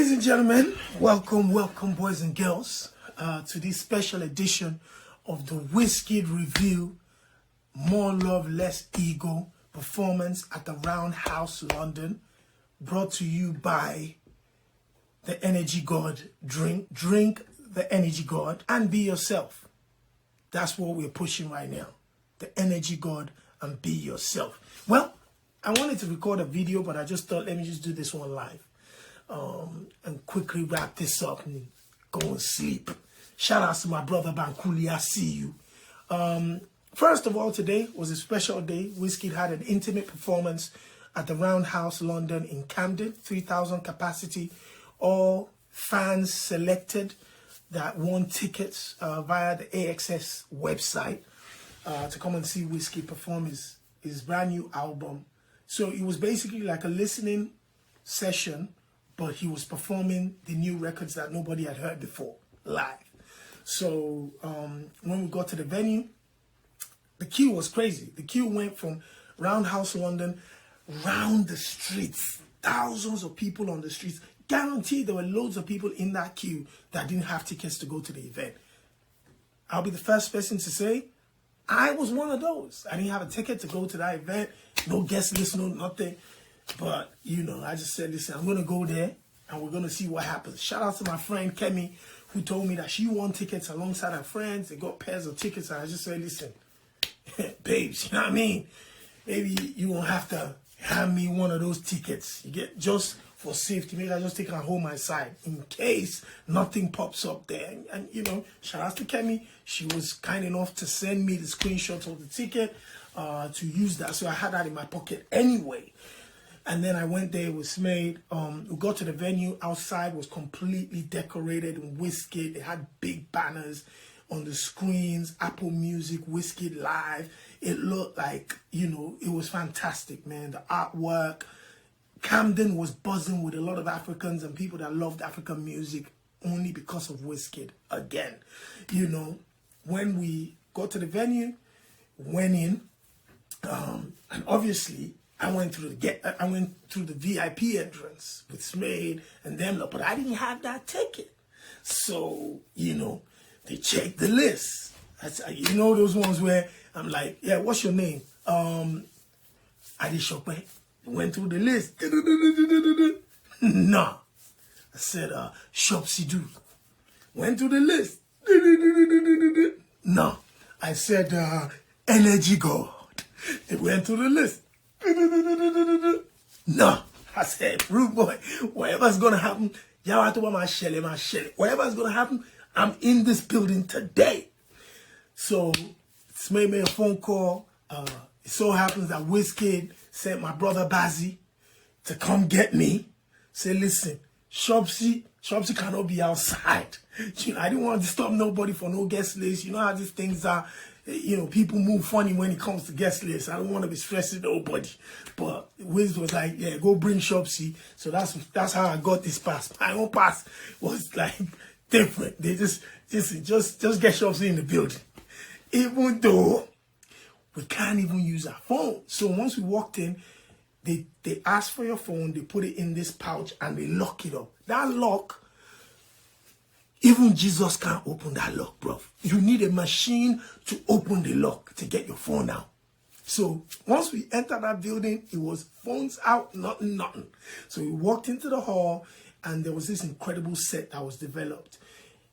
Ladies and gentlemen, welcome boys and girls to this special edition of the Wizkid Review, More Love, Less Ego performance at the Roundhouse, London, brought to you by the Energy God. Drink the Energy God and be yourself. That's what we're pushing right now. The Energy God and be yourself. Well, I wanted to record a video, but I just thought, let me just do this one live. And quickly wrap this up and go and sleep. Shout out to my brother Bankuli, I see you. First of all, today was a special day. Wizkid had an intimate performance at the Roundhouse London in Camden, 3,000 capacity. All fans selected that won tickets via the AXS website to come and see Wizkid perform his brand new album. So it was basically like a listening session, but he was performing the new records that nobody had heard before, live. So when we got to the venue, the queue was crazy. The queue went from Roundhouse London, round the streets, thousands of people on the streets. Guaranteed there were loads of people in that queue that didn't have tickets to go to the event. I'll be the first person to say, I was one of those. I didn't have a ticket to go to that event, no guest list, no nothing. But, you know, I just said, listen, I'm going to go there and we're going to see what happens. Shout out to my friend Kemi, who told me that she won tickets alongside her friends. They got pairs of tickets. And I just said, listen, babes, you know what I mean? Maybe you won't have to hand me one of those tickets. You get just for safety. Maybe I just take her home my side in case nothing pops up there. And you know, shout out to Kemi. She was kind enough to send me the screenshots of the ticket to use that. So I had that in my pocket anyway. And then I went there, it was made. We got to the venue, outside was completely decorated in Wizkid. They had big banners on the screens, Apple Music, Wizkid Live. It looked like, you know, it was fantastic, man. The artwork. Camden was buzzing with a lot of Africans and people that loved African music only because of Wizkid. Again, you know, when we got to the venue, went in, and obviously, I went through the VIP entrance with Smaid and them, but I didn't have that ticket. So, you know, they checked the list. You know those ones where I'm like, yeah, what's your name? Adesope. Went through the list. Nah. I said, Shopsy-Doo. Went through the list. No. I said, Energy God. They went through the list. No, I said, rude boy, whatever's gonna happen, whatever's gonna happen, I'm in this building today. So it's made me a phone call. It so happens that Wizkid sent my brother Bazzi to come get me. Say, listen, Shopsy cannot be outside. You know, I didn't want to disturb nobody for no guest list. You know how these things are. You know, people move funny when it comes to guest lists. I don't want to be stressing nobody. But Wiz was like, yeah, go bring Shopsy. So that's how I got this pass. My own pass was like different. They just get Shopsy in the building. Even though we can't even use our phone. So once we walked in, they asked for your phone, they put it in this pouch and they lock it up. That lock, even Jesus can't open that lock, bro. You need a machine to open the lock to get your phone out. So once we entered that building, it was phones out, nothing. So we walked into the hall and there was this incredible set that was developed.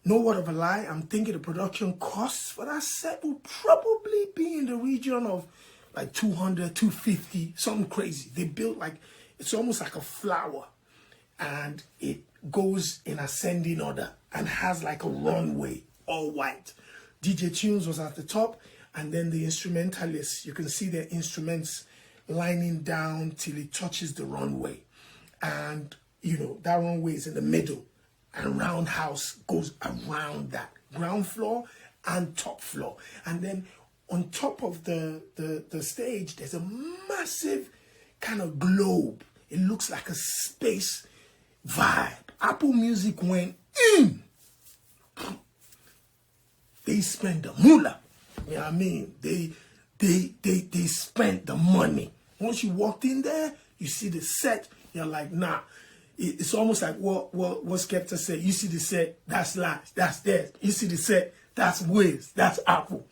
No word of a lie, I'm thinking the production costs for that set will probably be in the region of like 200, 250, something crazy. They built like, it's almost like a flower and it goes in ascending order and has like a runway, all white. DJ Tunes was at the top, and then the instrumentalists, you can see their instruments lining down till it touches the runway. And, you know, that runway is in the middle, and Roundhouse goes around that. Ground floor and top floor. And then on top of the stage, there's a massive kind of globe. It looks like a space vibe. Apple Music went in. They spent the moolah. You know what I mean? They spent the money. Once you walked in there, you see the set, you're like, nah, it's almost like what Skepta said. You see the set, that's Lies, that's theirs. You see the set, that's Wiz, that's Apple.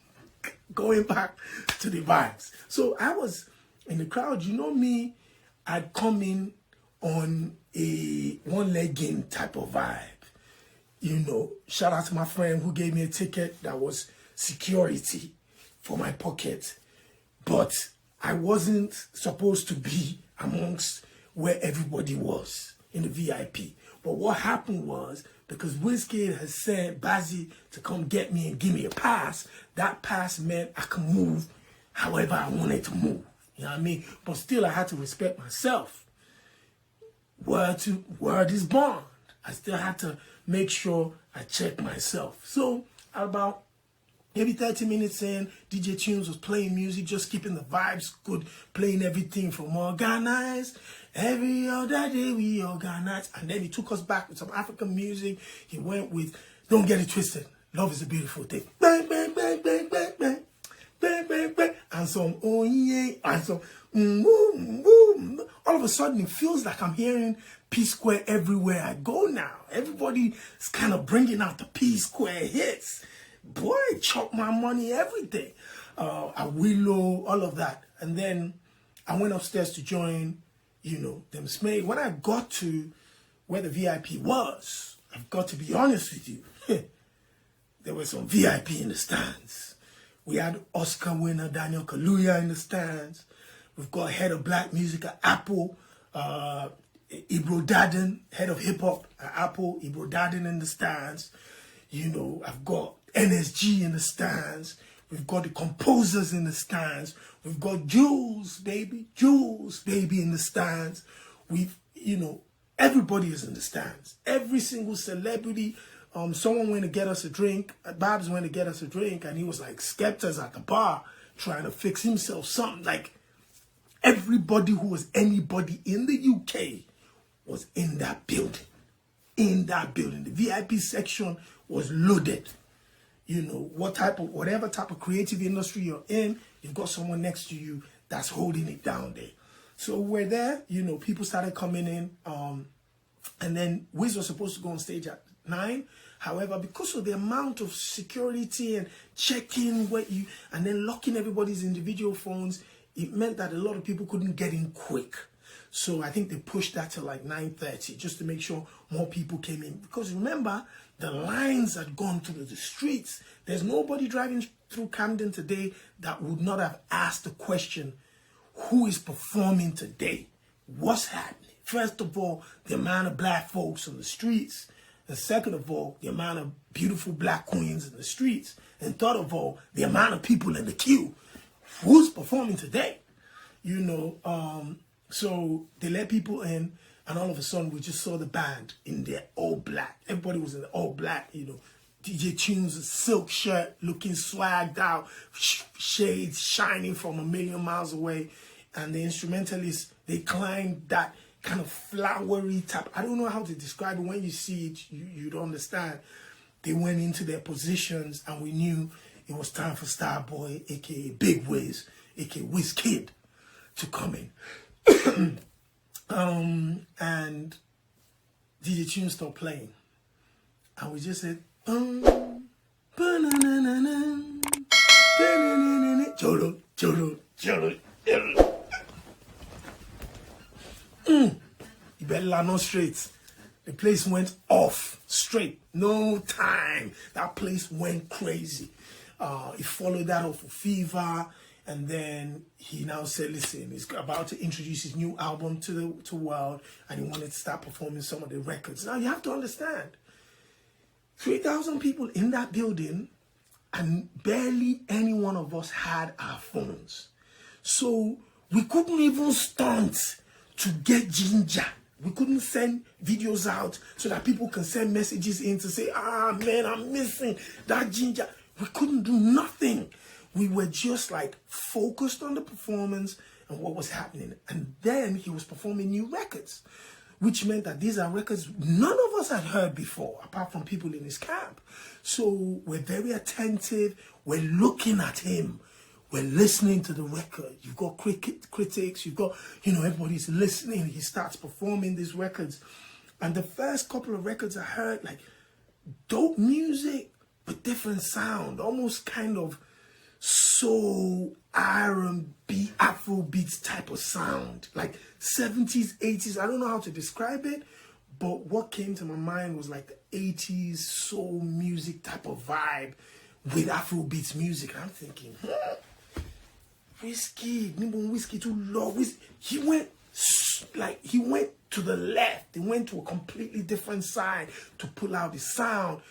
Going back to the vibes. So I was in the crowd. You know me, I'd come in on a one-leg-in type of vibe. You know, shout out to my friend who gave me a ticket that was security for my pocket. But I wasn't supposed to be amongst where everybody was in the VIP. But what happened was, because Wizkid has sent Bazzi to come get me and give me a pass, that pass meant I could move however I wanted to move. You know what I mean? But still, I had to respect myself. Word is bond. I still had to make sure I check myself. So about maybe 30 minutes in, DJ Tunes was playing music, just keeping the vibes good, playing everything from Organize. Every other day we organize. And then he took us back with some African music. He went with Don't Get It Twisted. Love is a Beautiful Thing. Bang, bang, bang, bang, bang, bang. Bang, bang, bang. And some oh yeah. And some boom, boom. All of a sudden, it feels like I'm hearing P Square everywhere I go now. Everybody's kind of bringing out the P Square hits. Boy, Chop My Money, everything. Willow, all of that. And then I went upstairs to join, you know, them Smay. When I got to where the VIP was, I've got to be honest with you, there was some VIP in the stands. We had Oscar winner Daniel Kaluuya in the stands. We've got head of black music at Apple, Ibro Dadden, head of hip hop at Apple, Ibro Dadden in the stands. You know, I've got NSG in the stands. We've got the composers in the stands. We've got Jules baby in the stands. We've, you know, everybody is in the stands. Every single celebrity. Someone went to get us a drink. Babs went to get us a drink, and he was like, Skepta's at the bar trying to fix himself something. Like, everybody who was anybody in the UK was in that building. In that building. The VIP section was loaded. You know, whatever type of creative industry you're in, you've got someone next to you that's holding it down there. So we're there, you know, people started coming in, and then Wiz was supposed to go on stage at 9. However, because of the amount of security and checking and then locking everybody's individual phones, it meant that a lot of people couldn't get in quick. So I think they pushed that to like 9:30 just to make sure more people came in. Because remember, the lines had gone through the streets. There's nobody driving through Camden today that would not have asked the question, who is performing today? What's happening? First of all, the amount of black folks on the streets. And second of all, the amount of beautiful black queens in the streets. And third of all, the amount of people in the queue. Who's performing today? You know, so they let people in, and all of a sudden we just saw the band in their all black. Everybody was in the all black, you know. DJ Tunes' silk shirt, looking swagged out, shades shining from a million miles away. And the instrumentalists, they climbed that kind of flowery type. I don't know how to describe it. When you see it, you'd understand. They went into their positions, and we knew it was time for Starboy, a.k.a. Big Wiz, a.k.a. Wizkid, to come in. And DJ Tunes stopped playing. And we just said, Joro, Joro, Joro. Ibella no straight. The place went off straight. No time. That place went crazy. He followed that off with Fever. And then he now said, listen, he's about to introduce his new album to the world, and he wanted to start performing some of the records. Now, you have to understand, 3,000 people in that building, and barely any one of us had our phones. So we couldn't even stunt to get ginger. We couldn't send videos out so that people can send messages in to say, man, I'm missing that ginger. We couldn't do nothing. We were just like focused on the performance and what was happening. And then he was performing new records, which meant that these are records none of us had heard before, apart from people in his camp. So we're very attentive. We're looking at him. We're listening to the record. You've got critics. You've got, you know, everybody's listening. He starts performing these records. And the first couple of records I heard, like, dope music, but different sound, almost kind of soul, R&B, Afrobeats type of sound, like 70s, 80s. I don't know how to describe it, but what came to my mind was like the 80s soul music type of vibe with Afrobeats music. And I'm thinking, Wizkid, Wizkid too low. He went to the left. He went to a completely different side to pull out the sound.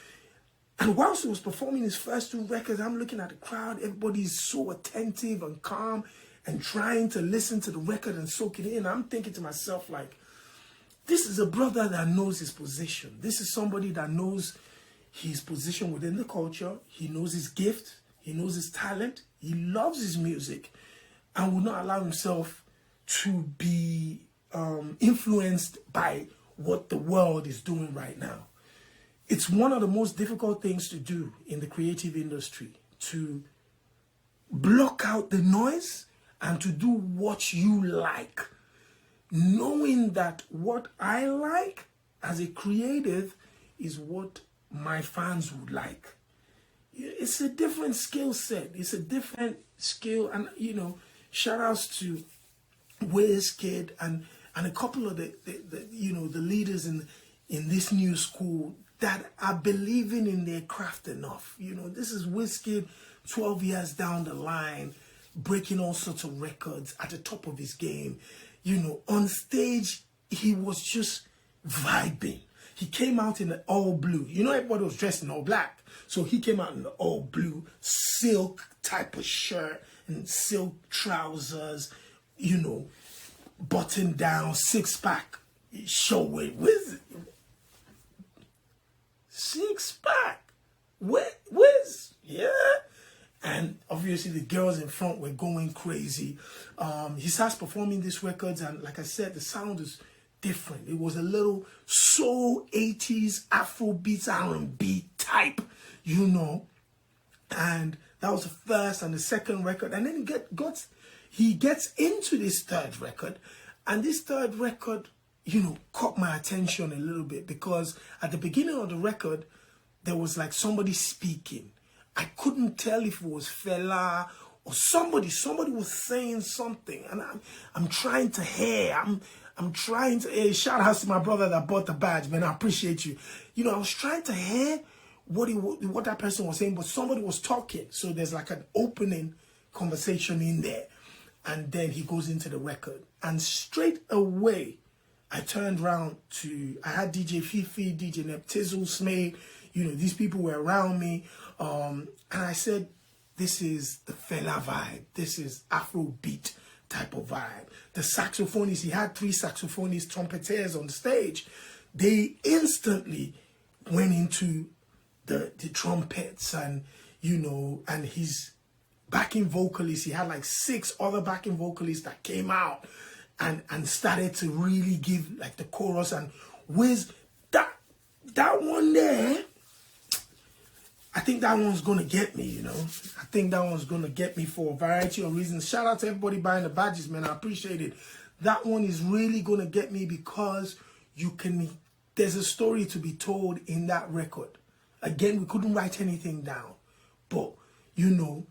And whilst he was performing his first two records, I'm looking at the crowd. Everybody's so attentive and calm and trying to listen to the record and soak it in. I'm thinking to myself, like, this is a brother that knows his position. This is somebody that knows his position within the culture. He knows his gift. He knows his talent. He loves his music and will not allow himself to be influenced by what the world is doing right now. It's one of the most difficult things to do in the creative industry, to block out the noise and to do what you like, knowing that what I like as a creative is what my fans would like. It's a different skill set. It's a different skill. And, you know, shout outs to Wizkid and a couple of the leaders in this new school that are believing in their craft enough. You know, this is Wizkid 12 years down the line, breaking all sorts of records at the top of his game. You know, on stage, he was just vibing. He came out in the all blue. You know, everybody was dressed in all black. So he came out in the all blue, silk type of shirt and silk trousers, you know, button down, six-pack, showing with six-pack. Wiz, yeah. And obviously the girls in front were going crazy. He starts performing these records, and like I said, the sound is different. It was a little soul 80s Afrobeats R&B type, you know. And that was the first and the second record. And then he gets into this third record, and this third record, you know, caught my attention a little bit, because at the beginning of the record, there was like somebody speaking. I couldn't tell if it was Fela or somebody was saying something, and I'm trying to hear. I'm trying to hear. Shout out to my brother that bought the badge, man. I appreciate you. You know, I was trying to hear what that person was saying, but somebody was talking. So there's like an opening conversation in there, and then he goes into the record, and straight away, I turned around I had DJ Fifi, DJ Neptizzle, Smade, you know, these people were around me. And I said, this is the Fela vibe. This is Afrobeat type of vibe. The saxophonists, he had 3 saxophonists, trumpeters on stage. They instantly went into the trumpets, and, you know, and his backing vocalists, he had like 6 other backing vocalists that came out and started to really give like the chorus. And Wiz, that one there, I think that one's gonna get me, you know. I think that one's gonna get me for a variety of reasons. Shout out to everybody buying the badges, man. I appreciate it. That one is really gonna get me because there's a story to be told in that record. Again, we couldn't write anything down, but you know,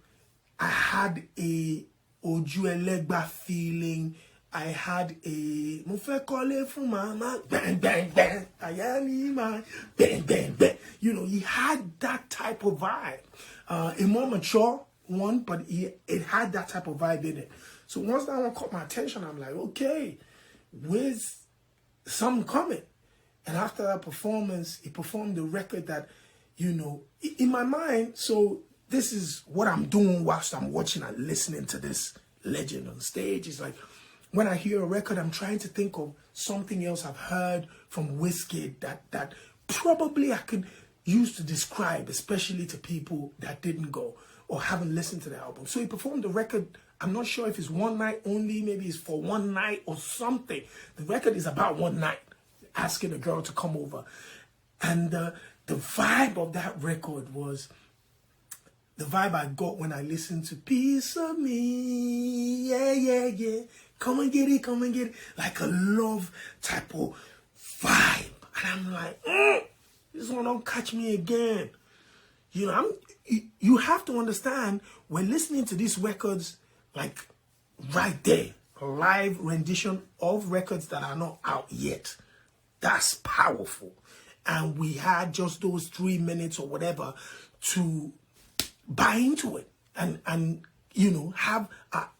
I had a Ojuelegba feeling. I had a mo fẹ́ kọ́lé fún mama, bang bang bang, ayani man, bang bang bang. You know, he had that type of vibe. A more mature one, but it had that type of vibe in it. So once that one caught my attention, I'm like, okay, where's something coming? And after that performance, he performed the record that, you know, in my mind. So this is what I'm doing whilst I'm watching and listening to this legend on stage. It's like, when I hear a record, I'm trying to think of something else I've heard from Wizkid that probably I could use to describe, especially to people that didn't go or haven't listened to the album. So he performed the record. I'm not sure if it's one night only, maybe it's for one night or something. The record is about one night, asking a girl to come over. And the vibe of that record was the vibe I got when I listened to Piece of Me, yeah, yeah, yeah. Come and get it, come and get it. Like a love type of vibe. And I'm like, this one don't catch me again. You know, you have to understand, we're listening to these records like right there. A live rendition of records that are not out yet. That's powerful. And we had just those 3 minutes or whatever to buy into it and you know, have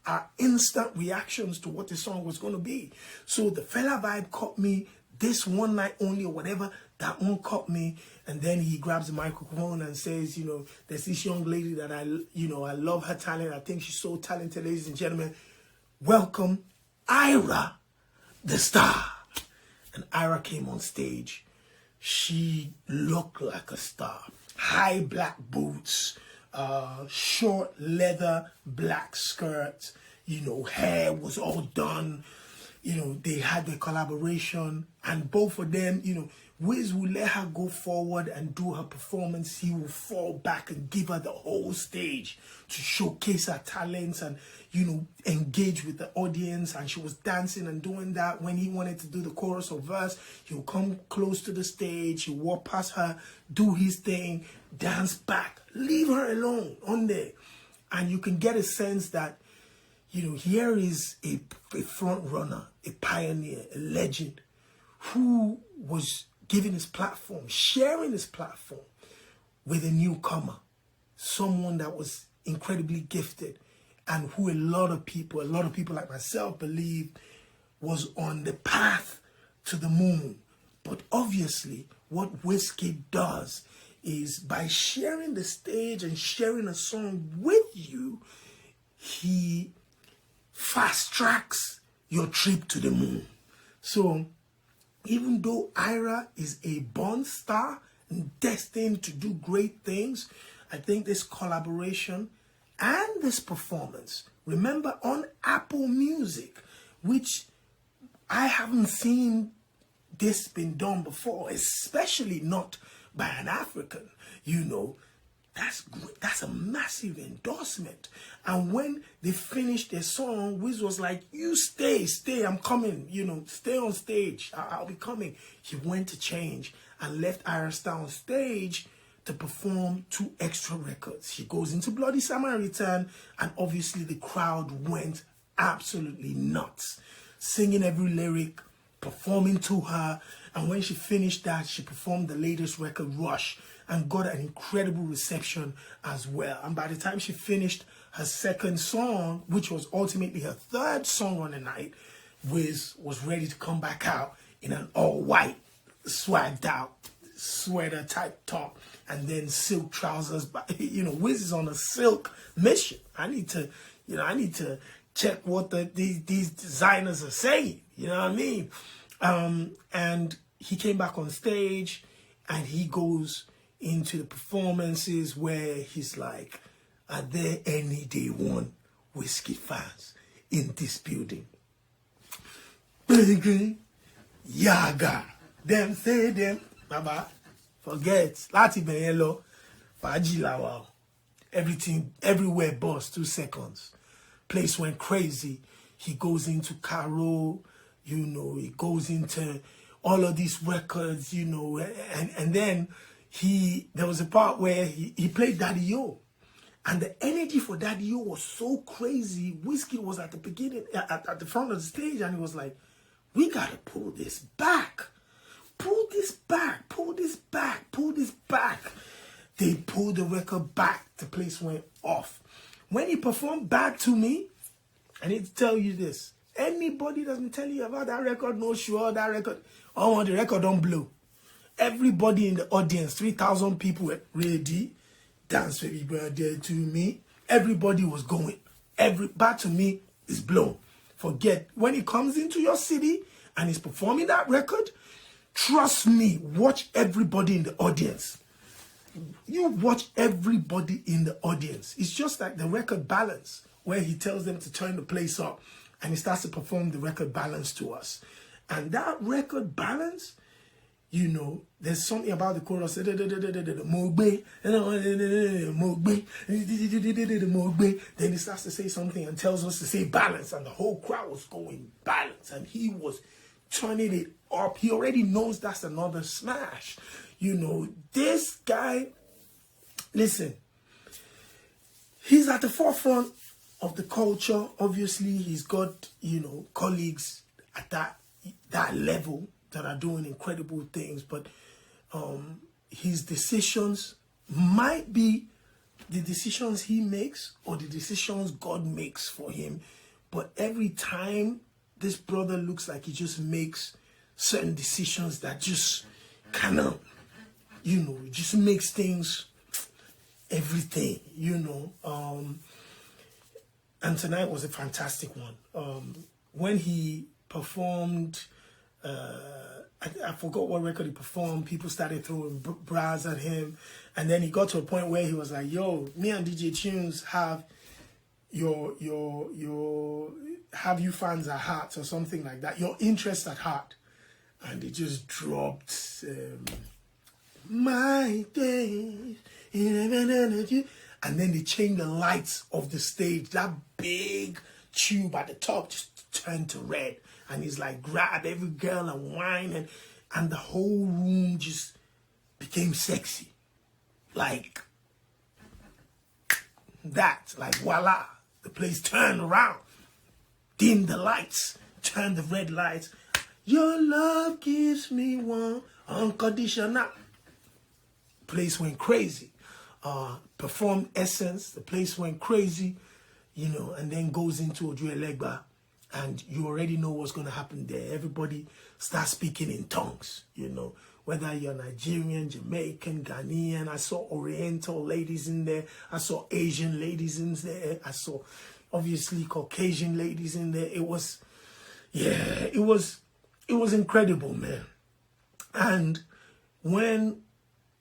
our instant reactions to what the song was going to be. So the Fella vibe caught me, this one night only or whatever, that one caught me. And then he grabs the microphone and says, you know, there's this young lady that I love her talent. I think she's so talented, ladies and gentlemen. Welcome, Ira, the star. And Ira came on stage. She looked like a star. High black boots, short leather black skirt, you know, hair was all done. You know, they had the collaboration, and both of them, you know, Wiz will let her go forward and do her performance. He will fall back and give her the whole stage to showcase her talents and, you know, engage with the audience. And she was dancing and doing that. When he wanted to do the chorus or verse, he'll come close to the stage, he'll walk past her, do his thing, dance back, leave her alone on there. And you can get a sense that, you know, here is a front runner, a pioneer, a legend who was giving his platform, sharing his platform with a newcomer, someone that was incredibly gifted and who a lot of people like myself believe was on the path to the moon. But obviously what Wizkid does is by sharing the stage and sharing a song with you, he fast tracks your trip to the moon. So even though Ira is a born star and destined to do great things, I think this collaboration and this performance, remember on Apple Music, which I haven't seen this been done before, especially not by an African, you know, that's a massive endorsement. And when they finished their song, Wiz was like, you stay, I'm coming, you know, stay on stage, I'll be coming. He went to change and left Ira Star on stage to perform 2 extra records. He goes into Bloody Samaritan, and obviously the crowd went absolutely nuts, singing every lyric, performing to her. And when she finished that, she performed the latest record, Rush, and got an incredible reception as well. And by the time she finished her second song, which was ultimately her 3rd song on the night, Wiz was ready to come back out in an all-white, swagged out sweater type top, and then silk trousers. But you know, Wiz is on a silk mission. I need to check what these designers are saying. You know what I mean? And he came back on stage, and he goes into the performances where he's like, are there any Day One Wizkid fans in this building? Yaga. Them say them. Baba. Forget. Lati Benyelo. Fajilawa. Everything, everywhere bust 2 seconds. Place went crazy. He goes into Caro, you know, he goes into all of these records, you know, and then there was a part where he played Daddy Yo, and the energy for Daddy Yo was so crazy. Wizkid was at the beginning, at the front of the stage, and he was like, we gotta pull this back. Pull this back, pull this back, pull this back. They pulled the record back, the place went off. When he performed Back to Me, I need to tell you this. Anybody that's been telling you about that record, no sure that record, oh, the record don't blow. Everybody in the audience, 3,000 people were ready. Dance Baby Birthday to Me. Everybody was going. Back to Me is blown. Forget, when he comes into your city and he's performing that record, trust me, watch everybody in the audience. You watch everybody in the audience. It's just like the record balance, where he tells them to turn the place up and he starts to perform the record balance to us. And that record balance, you know, there's something about the chorus, then he starts to say something and tells us to say balance, and the whole crowd was going balance, and he was turning it up. He already knows that's another smash. You know, this guy, listen, he's at the forefront of the culture. Obviously, he's got, you know, colleagues at that level that are doing incredible things, but his decisions might be the decisions he makes or the decisions God makes for him. But every time this brother looks like he just makes certain decisions that just kind of, you know, just makes things, everything, you know. And tonight was a fantastic one. When he performed, I forgot what record he performed. People started throwing bras at him, and then he got to a point where he was like, "Yo, me and DJ Tunes have have you fans at heart," or something like that. Your interest at heart, and it just dropped. My days, and then they changed the lights of the stage. That big tube at the top just turned to red. And he's like, grab every girl and whine, and the whole room just became sexy. Like that, like voila, the place turned around. Dim the lights, turn the red lights. Your love gives me one unconditional. Place went crazy. Performed Essence, the place went crazy, you know, and then goes into Ojuelegba. And you already know what's going to happen there. Everybody starts speaking in tongues, you know. Whether you're Nigerian, Jamaican, Ghanaian. I saw Oriental ladies in there. I saw Asian ladies in there. I saw, obviously, Caucasian ladies in there. It was, yeah, it was incredible, man. And when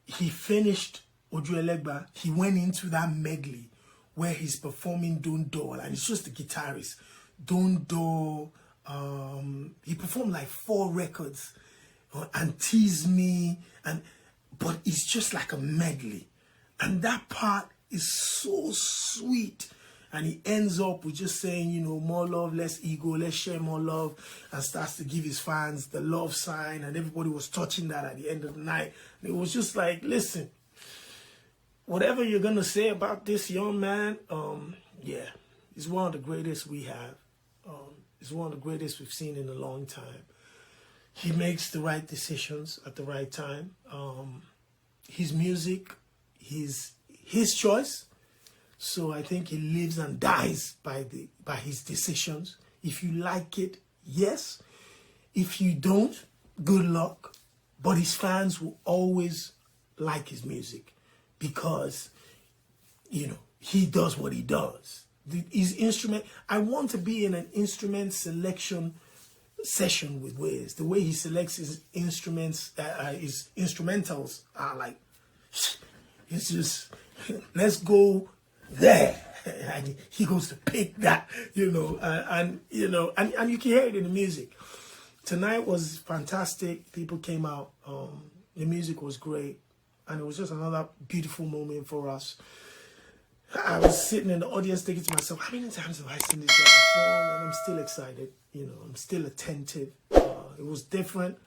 he finished Ojuelegba, he went into that medley where he's performing Dondo, and it's just the guitarist. Dondo, he performed like 4 records, and Tease Me, but it's just like a medley, and that part is so sweet. And he ends up with just saying, you know, more love, less ego, let's share more love, and starts to give his fans the love sign, and everybody was touching that at the end of the night. And it was just like, listen, whatever you're gonna say about this young man, yeah, he's one of the greatest we have. He's one of the greatest we've seen in a long time. He makes the right decisions at the right time. His music, his choice. So I think he lives and dies by his decisions. If you like it, yes. If you don't, good luck. But his fans will always like his music because, you know, he does what he does. His instrument, I want to be in an instrument selection session with Wiz. The way he selects his instruments, his instrumentals are like, it's just, let's go there. And he goes to pick that, you know, and you know, and you can hear it in the music. Tonight was fantastic. People came out. The music was great, and it was just another beautiful moment for us. I was sitting in the audience thinking to myself, how many times have I seen this guy perform? And I'm still excited, you know, I'm still attentive. It was different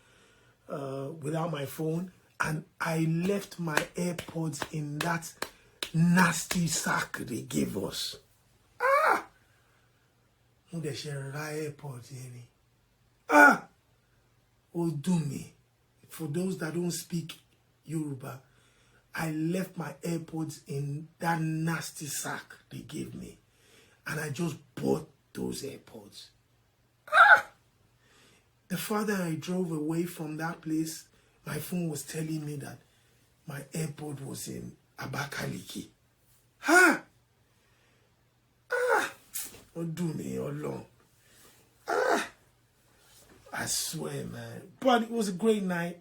without my phone. And I left my AirPods in that nasty sack they gave us. Ah! They share AirPods in it. Ah! Oh, do me. For those that don't speak Yoruba, I left my AirPods in that nasty sack they gave me. And I just bought those AirPods. Ah! The farther I drove away from that place, my phone was telling me that my AirPod was in Abakaliki. Ha! Ah! Oh, do me, oh, long. Ah! I swear, man. But it was a great night.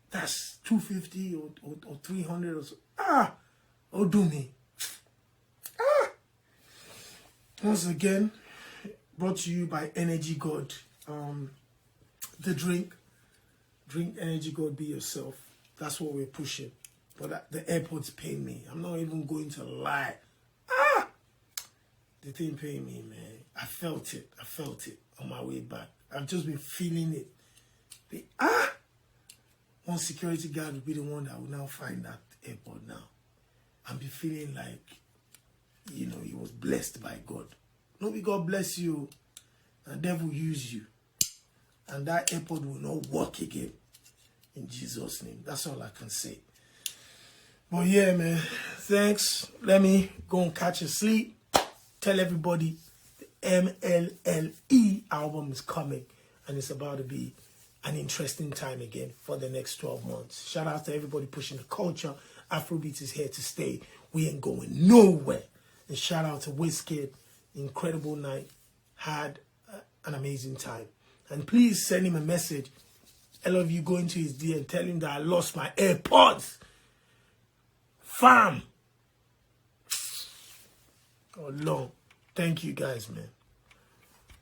That's 250 or 300 or so. Ah! Oh, do me. Ah! Once again, brought to you by Energy God. The drink Energy God, be yourself. That's what we're pushing. But the AirPods pain me. I'm not even going to lie. Ah! The thing paid me, man. I felt it on my way back. I've just been feeling it. One security guard will be the one that will now find that airport now. And be feeling like, you know, he was blessed by God. Nobody God bless you. The devil use you. And that airport will not work again. In Jesus' name. That's all I can say. But yeah, man. Thanks. Let me go and catch a sleep. Tell everybody the MLLE album is coming. And it's about to be an interesting time again for the next 12 months. Shout out to everybody pushing the culture. Afrobeat is here to stay. We ain't going nowhere. And shout out to Wizkid. Incredible night. Had an amazing time. And please send him a message. I love you. Go into his DM. Tell him that I lost my AirPods. Fam. Oh, Lord. Thank you guys, man.